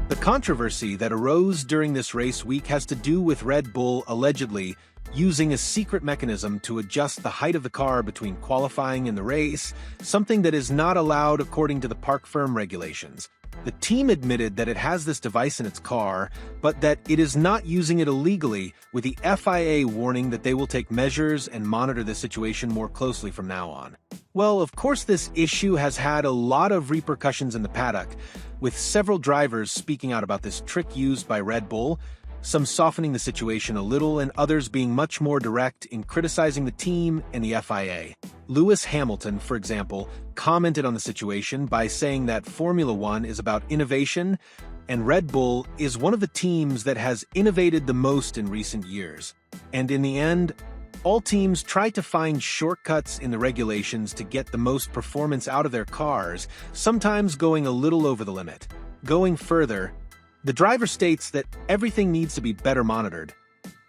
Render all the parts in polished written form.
The controversy that arose during this race week has to do with Red Bull allegedly using a secret mechanism to adjust the height of the car between qualifying and the race, something that is not allowed according to the parc firm regulations. The team admitted that it has this device in its car, but that it is not using it illegally, with the FIA warning that they will take measures and monitor the situation more closely from now on. Well, of course, this issue has had a lot of repercussions in the paddock, with several drivers speaking out about this trick used by Red Bull, some softening the situation a little and others being much more direct in criticizing the team and the FIA. Lewis Hamilton, for example, commented on the situation by saying that Formula One is about innovation, and Red Bull is one of the teams that has innovated the most in recent years. And in the end, all teams try to find shortcuts in the regulations to get the most performance out of their cars, sometimes going a little over the limit. Going further, the driver states that everything needs to be better monitored,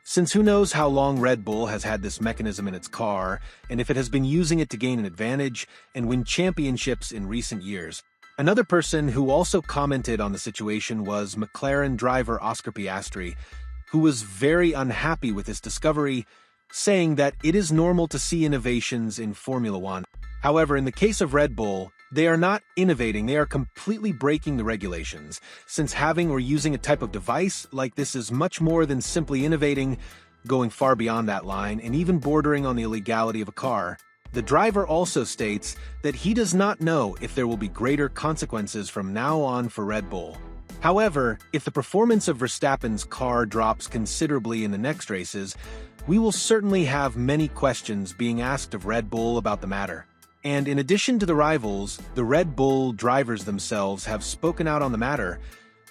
since who knows how long Red Bull has had this mechanism in its car, and if it has been using it to gain an advantage and win championships in recent years. Another person who also commented on the situation was McLaren driver Oscar Piastri, who was very unhappy with this discovery, saying that it is normal to see innovations in Formula One. However, in the case of Red Bull, they are not innovating, they are completely breaking the regulations, since having or using a type of device like this is much more than simply innovating, going far beyond that line, and even bordering on the illegality of a car. The driver also states that he does not know if there will be greater consequences from now on for Red Bull. However, if the performance of Verstappen's car drops considerably in the next races, we will certainly have many questions being asked of Red Bull about the matter. And in addition to the rivals, the Red Bull drivers themselves have spoken out on the matter,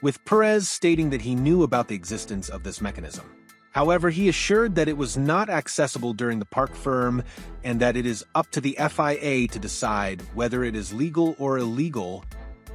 with Perez stating that he knew about the existence of this mechanism. However, he assured that it was not accessible during the parc firm and that it is up to the FIA to decide whether it is legal or illegal,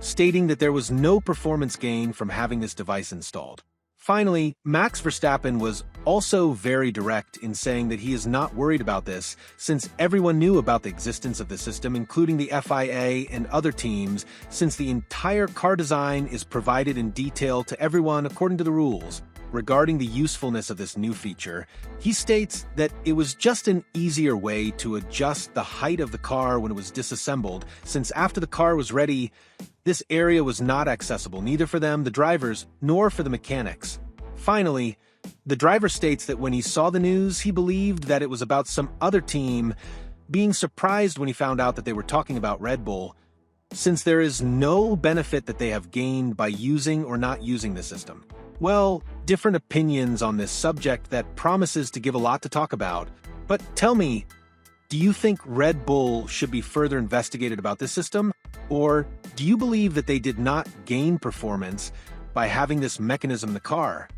stating that there was no performance gain from having this device installed. Finally, Max Verstappen was also very direct in saying that he is not worried about this, since everyone knew about the existence of the system, including the FIA and other teams, since the entire car design is provided in detail to everyone according to the rules. Regarding the usefulness of this new feature, he states that it was just an easier way to adjust the height of the car when it was disassembled, since after the car was ready, this area was not accessible neither for them, the drivers, nor for the mechanics. Finally, the driver states that when he saw the news, he believed that it was about some other team, being surprised when he found out that they were talking about Red Bull, since there is no benefit that they have gained by using or not using the system. Well, different opinions on this subject that promises to give a lot to talk about. But tell me, do you think Red Bull should be further investigated about this system? Or do you believe that they did not gain performance by having this mechanism in the car?